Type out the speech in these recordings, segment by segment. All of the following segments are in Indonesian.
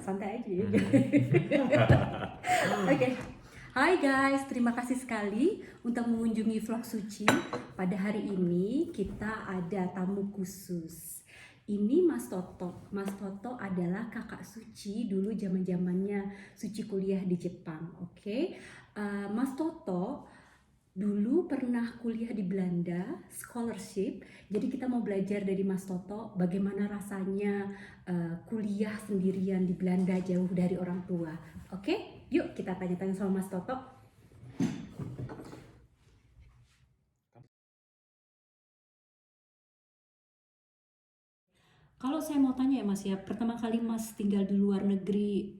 santai aja. Oke. Hai guys, terima kasih sekali untuk mengunjungi vlog Suci. Pada hari ini kita ada tamu khusus. Ini Mas Toto. Mas Toto adalah kakak Suci dulu zaman-zamannya Suci kuliah di Jepang. Oke. Mas Toto dulu pernah kuliah di Belanda, scholarship. Jadi kita mau belajar dari Mas Toto bagaimana rasanya kuliah sendirian di Belanda jauh dari orang tua. Oke, yuk kita tanya-tanya sama Mas Toto. Kalau saya mau tanya ya Mas ya, pertama kali Mas tinggal di luar negeri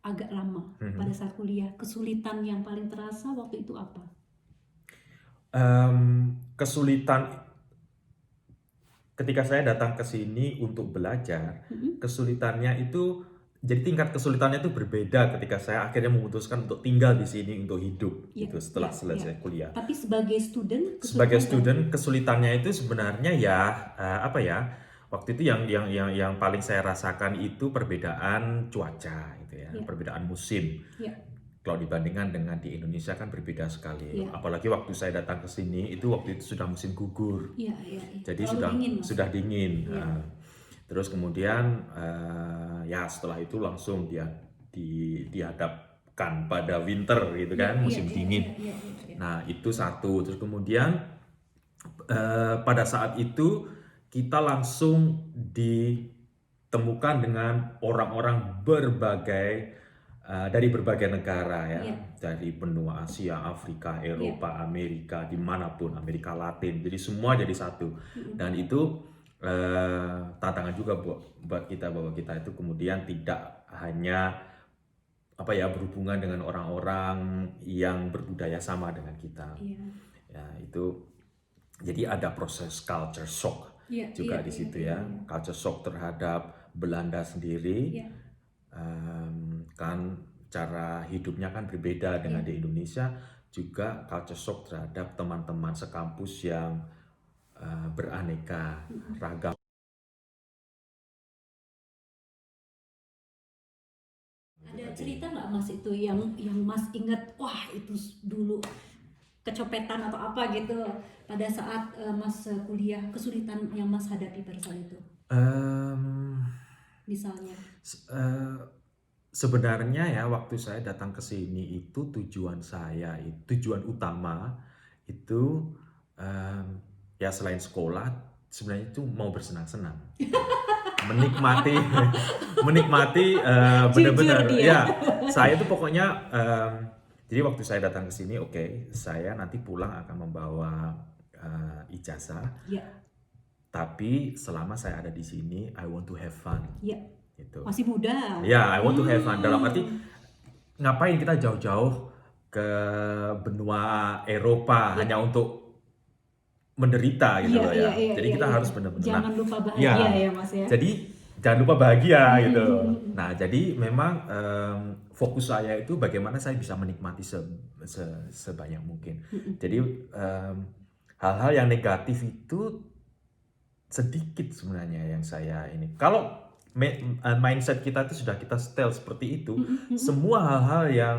agak lama pada saat kuliah, kesulitan yang paling terasa waktu itu apa? Kesulitan ketika saya datang ke sini untuk belajar, kesulitannya itu jadi tingkat kesulitannya itu berbeda ketika saya akhirnya memutuskan untuk tinggal di sini untuk hidup Ya, gitu setelah ya. selesai kuliah. Tapi sebagai student Sebagai kesulitan student kesulitannya itu sebenarnya ya apa ya? Waktu itu yang paling saya rasakan itu perbedaan cuaca gitu ya, ya, perbedaan musim. ya, Kalau dibandingkan dengan di Indonesia kan berbeda sekali. ya, Apalagi waktu saya datang ke sini itu waktu itu sudah musim gugur. ya, ya, ya. Jadi Terlalu dingin Mas. sudah dingin. Ya, Terus kemudian ya setelah itu langsung dihadapkan pada winter gitu ya, kan, ya, musim ya, dingin. ya, ya, ya. Nah, itu satu. Terus kemudian pada saat itu kita langsung ditemukan dengan orang-orang dari berbagai negara ya, Ya, dari benua Asia, Afrika, ya, Eropa, Amerika, dimanapun, Amerika Latin. Jadi semua jadi satu. Dan itu tantangan juga buat kita bahwa kita itu kemudian tidak hanya apa ya berhubungan dengan orang-orang yang berbudaya sama dengan kita. ya, Ya, itu jadi ada proses culture shock ya, juga ya, di ya, situ ya, ya. Culture shock terhadap Belanda sendiri. ya, Kan cara hidupnya kan berbeda dengan ya. di Indonesia. Juga culture shock terhadap teman-teman sekampus yang beraneka ragam. Ada cerita nggak Mas itu yang Mas ingat, wah itu dulu kecopetan atau apa gitu pada saat Mas kuliah, kesulitan yang Mas hadapi pada saat itu Em, misalnya? Sebenarnya ya waktu saya datang ke sini itu tujuan utama itu ya selain sekolah sebenarnya itu mau bersenang-senang gitu. Menikmati menikmati Jujur benar-benar dia. ya saya itu pokoknya jadi waktu saya datang ke sini oke, saya nanti pulang akan membawa ijazah, Ya, tapi selama saya ada di sini I want to have fun ya. gitu. Masih muda. Ya, I want to have fun. Dalam arti ngapain kita jauh-jauh ke benua Eropa Ya. hanya untuk menderita gitu Iya, loh iya, ya. iya, Jadi iya, kita iya. harus benar-benar. Jangan lupa Ya, bahagia ya Mas ya. jadi jangan lupa bahagia gitu. Nah, jadi memang fokus saya itu bagaimana saya bisa menikmati sebanyak mungkin. Jadi hal-hal yang negatif itu sedikit sebenarnya yang saya ini. Kalau mindset kita itu sudah kita setel seperti itu, semua hal-hal yang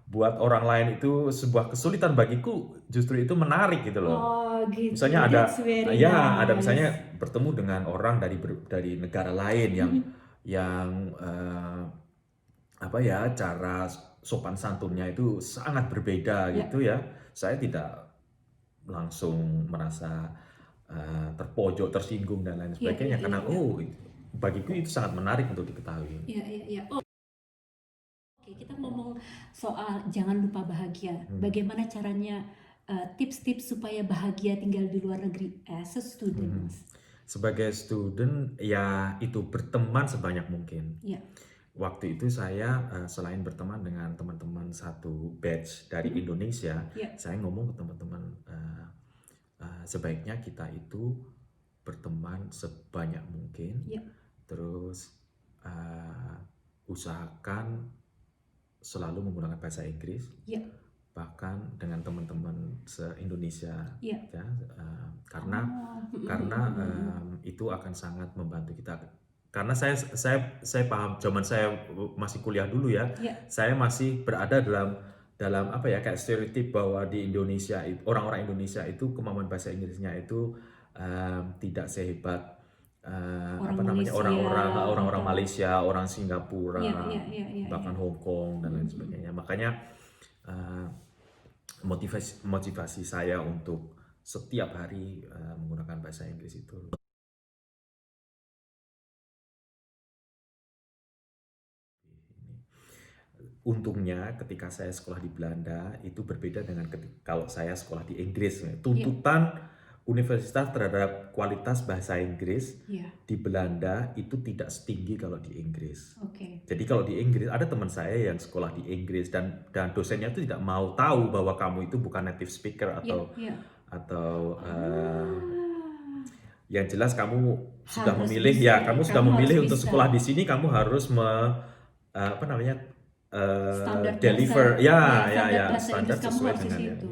buat orang lain itu sebuah kesulitan bagiku justru itu menarik gitu loh. Oh gitu, Misalnya that's very ada misalnya nice. bertemu dengan orang dari negara lain yang apa ya cara sopan santunnya itu sangat berbeda Ya, gitu ya. Saya tidak langsung merasa terpojok, tersinggung dan lain ya, ya, sebagainya ya, karena ya. bagiku itu sangat menarik untuk diketahui. Ya, ya, ya. Oh, oke, kita ngomong soal jangan lupa bahagia. Bagaimana caranya tips-tips supaya bahagia tinggal di luar negeri as a student, Mas? Sebagai student ya itu berteman sebanyak mungkin. Ya, Waktu itu saya selain berteman dengan teman-teman satu batch dari Indonesia, ya, saya ngomong ke teman-teman sebaiknya kita itu berteman sebanyak mungkin, ya, terus usahakan selalu menggunakan bahasa Inggris, ya, bahkan dengan teman-teman se-Indonesia ya. ya, karena Oh, karena itu akan sangat membantu kita karena saya paham zaman saya masih kuliah dulu ya, Ya. saya masih berada dalam apa ya, kayak stereotip bahwa di Indonesia orang-orang Indonesia itu kemampuan bahasa Inggrisnya itu tidak sehebat Orang apa namanya, Malaysia orang-orang atau Malaysia, orang Singapura, ya. bahkan Hong Kong dan lain sebagainya. Makanya eh, motivasi saya untuk setiap hari menggunakan bahasa Inggris itu. Untungnya ketika saya sekolah di Belanda itu berbeda dengan kalau saya sekolah di Inggris. Tuntutan universitas terhadap kualitas bahasa Inggris di Belanda itu tidak setinggi kalau di Inggris. Jadi kalau di Inggris ada teman saya yang sekolah di Inggris dan dosennya itu tidak mau tahu bahwa kamu itu bukan native speaker atau yang jelas kamu sudah Harus memilih bisa, kamu sudah kamu memilih harus untuk bisa. sekolah di sini, kamu harus apa namanya, Standar deliver bahasa, standar Inggris kamu sesuai harus dengan di ya. situ.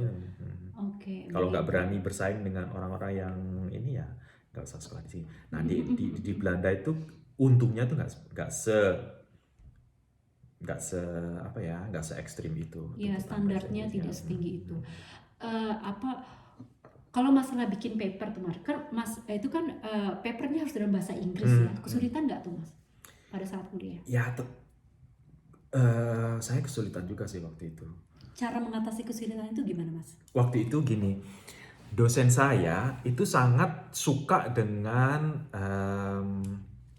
Kalau nggak berani bersaing dengan orang-orang yang ini ya nggak usah sekolah di sini. Nah di Belanda itu untungnya tuh nggak se ekstrim itu. Ya, standarnya tidak setinggi itu. Kalau masalah bikin paper tuh Mas, kan Mas itu kan papernya harus dalam bahasa Inggris ya. Kesulitan nggak tuh Mas pada saat kuliah? Ya, saya kesulitan juga sih waktu itu. Cara mengatasi kesulitan itu gimana Mas? Waktu itu gini, dosen saya itu sangat suka dengan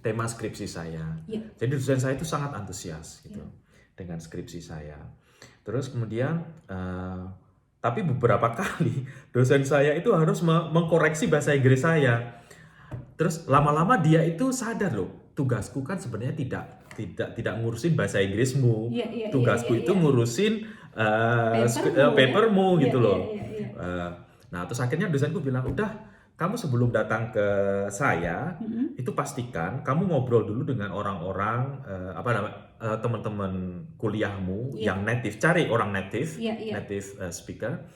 tema skripsi saya. Jadi dosen saya itu sangat antusias gitu dengan skripsi saya. Terus kemudian tapi beberapa kali dosen saya itu harus mengkoreksi bahasa Inggris saya. Terus lama-lama dia itu sadar loh, tugasku kan sebenarnya tidak ngurusin bahasa Inggrismu. Tugasku itu ngurusin papermu gitu loh. Nah, terus akhirnya dosenku bilang, udah, kamu sebelum datang ke saya, itu pastikan kamu ngobrol dulu dengan orang-orang teman-teman kuliahmu yang native, cari orang native speaker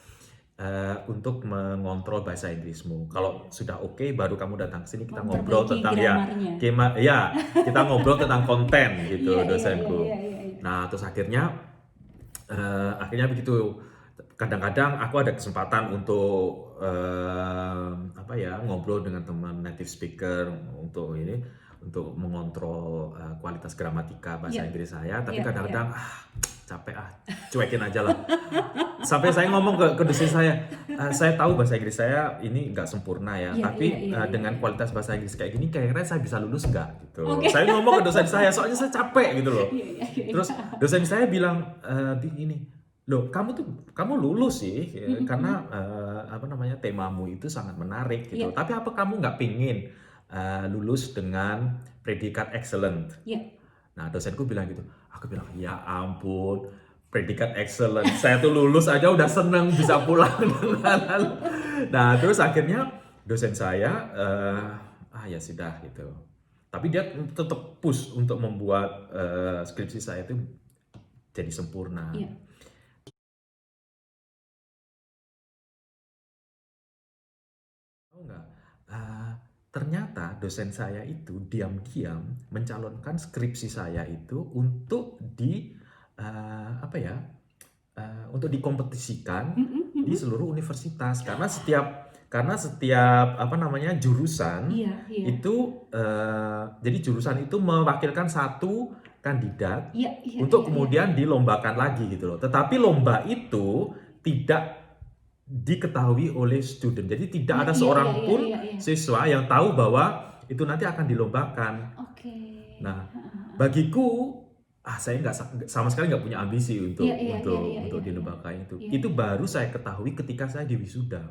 untuk mengontrol bahasa Inggrismu. Kalau sudah oke, baru kamu datang ke sini, kita ngobrol tentang kita ngobrol tentang konten gitu, dosenku. Nah, terus akhirnya begitu. Kadang-kadang aku ada kesempatan untuk ngobrol dengan teman native speaker untuk mengontrol kualitas gramatika bahasa Inggris saya. Tapi kadang-kadang capek cuekin aja lah. Sampai saya ngomong ke dosen saya tahu bahasa Inggris saya ini nggak sempurna ya, tapi dengan kualitas bahasa Inggris kayak gini, kayaknya saya bisa lulus nggak gitu. Saya ngomong ke dosen saya, soalnya saya capek gitu loh. Terus dosen saya bilang begini, loh kamu lulus sih karena temamu itu sangat menarik gitu. Tapi apa kamu nggak pingin lulus dengan predikat excellent? Nah, dosenku bilang gitu. Aku bilang, ya ampun, predikat excellent. Saya tuh lulus aja udah seneng bisa pulang. Nah, terus akhirnya dosen saya, ya sudah gitu. Tapi dia tetap push untuk membuat skripsi saya itu jadi sempurna. Tahu nggak? Ternyata dosen saya itu diam-diam mencalonkan skripsi saya itu untuk untuk dikompetisikan di seluruh universitas, karena setiap jurusan itu jadi jurusan itu mewakilkan satu kandidat untuk kemudian dilombakan lagi gitu loh. Tetapi lomba itu tidak diketahui oleh student. Jadi tidak ada seorang pun siswa yang tahu bahwa itu nanti akan dilombakan. Nah, bagiku saya nggak sama sekali nggak punya ambisi untuk dilombakan itu. Itu baru saya ketahui ketika saya di wisuda.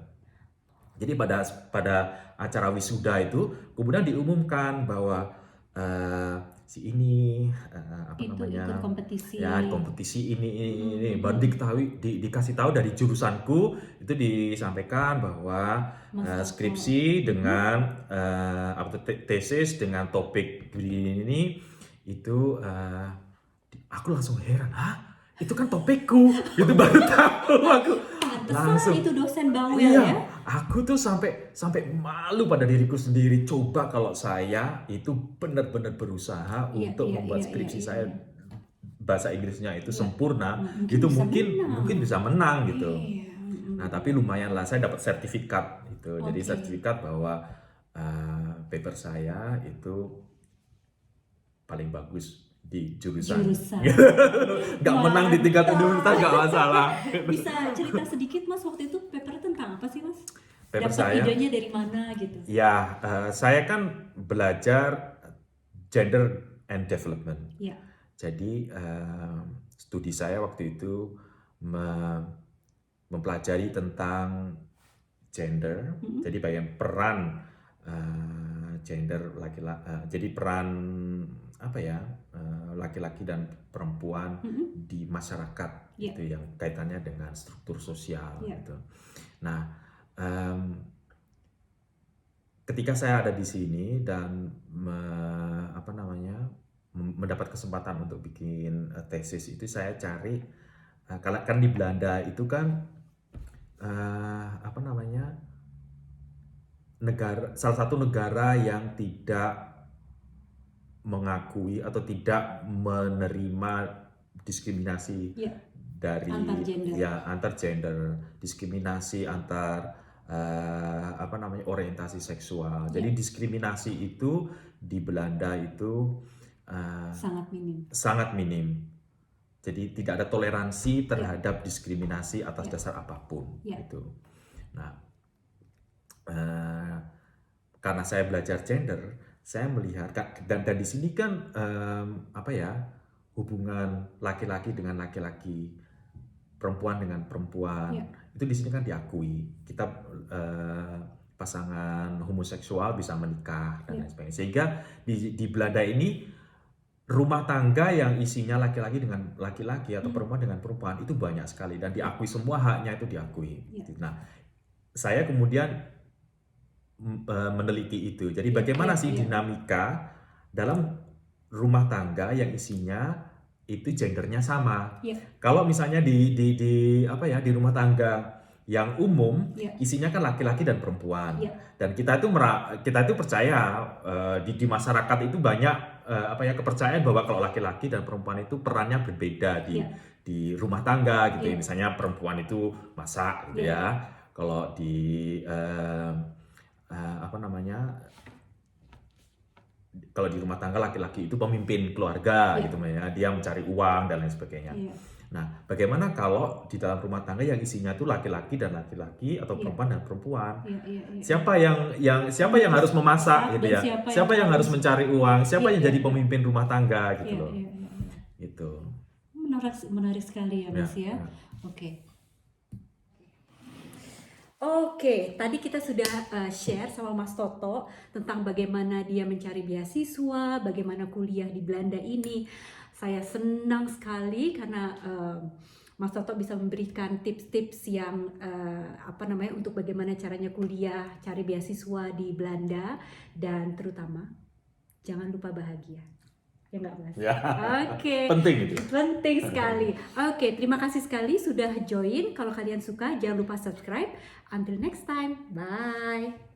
Jadi pada acara wisuda itu kemudian diumumkan bahwa si ini ikut kompetisi. Ya, kompetisi ini baru dikasih tahu dari jurusanku, itu disampaikan bahwa skripsi dengan tesis dengan topik ini itu aku langsung heran, itu kan topikku. Itu baru tahu aku. Pantesan itu dosen bawel Iya, ya. aku tuh sampai malu pada diriku sendiri. Coba kalau saya itu benar-benar berusaha Iya, untuk iya, membuat iya, iya, skripsi iya, saya iya. bahasa Inggrisnya itu Iya. sempurna, Mungkin itu bisa mungkin menang. mungkin bisa menang gitu. Iya. Nah, tapi lumayan lah saya dapat sertifikat gitu. Jadi Oke. sertifikat bahwa paper saya itu paling bagus di jurusan. Jurusan. Nggak menang di tingkat Mantap. universitas nggak masalah. Bisa cerita sedikit Mas waktu itu paper tentang apa sih Mas? Paper Dapat saya, idenya dari mana gitu? ya saya kan belajar gender and development. Iya. Jadi studi saya waktu itu mempelajari tentang gender. Jadi bagian peran gender laki-laki. Jadi peran apa ya laki-laki dan perempuan di masyarakat Iya. gitu yang kaitannya dengan struktur sosial Iya. gitu. Nah, ketika saya ada di sini dan mendapat kesempatan untuk bikin tesis itu saya cari kalau kan di Belanda itu kan salah satu negara yang tidak mengakui atau tidak menerima diskriminasi Iya. dari antar gender, diskriminasi antar orientasi seksual. Jadi diskriminasi itu di Belanda itu sangat minim. Jadi tidak ada toleransi terhadap diskriminasi atas dasar apapun gitu. Nah, karena saya belajar gender, saya melihat dan di sini kan hubungan laki-laki dengan laki-laki, perempuan dengan perempuan itu di sini kan diakui. Kita pasangan homoseksual bisa menikah dan lain sebagainya. Sehingga di Belanda ini rumah tangga yang isinya laki-laki dengan laki-laki atau perempuan dengan perempuan itu banyak sekali dan diakui, semua haknya itu diakui. Nah, saya kemudian meneliti itu. Jadi bagaimana sih dinamika dalam rumah tangga yang isinya itu gendernya sama. Kalau misalnya di rumah tangga yang umum isinya kan laki-laki dan perempuan. Dan kita itu percaya di masyarakat itu banyak kepercayaan bahwa kalau laki-laki dan perempuan itu perannya berbeda di rumah tangga gitu. Misalnya perempuan itu masak gitu ya. Kalau kalau di rumah tangga laki-laki itu pemimpin keluarga gitu ya, dia mencari uang dan lain sebagainya. Nah, bagaimana kalau di dalam rumah tangga yang isinya itu laki-laki dan laki-laki atau perempuan dan perempuan? Siapa yang harus memasak gitu ya? Siapa yang harus mencari uang? Siapa yang jadi pemimpin rumah tangga gitu loh. Gitu. Menarik sekali ya Mas ya. Oke, tadi kita sudah share sama Mas Toto tentang bagaimana dia mencari beasiswa, bagaimana kuliah di Belanda ini. Saya senang sekali karena Mas Toto bisa memberikan tips-tips yang untuk bagaimana caranya kuliah, cari beasiswa di Belanda, dan terutama jangan lupa bahagia. Ya nggak Mas? Oke. Penting itu. Penting sekali. Oke, terima kasih sekali sudah join. Kalau kalian suka, jangan lupa subscribe. Until next time. Bye.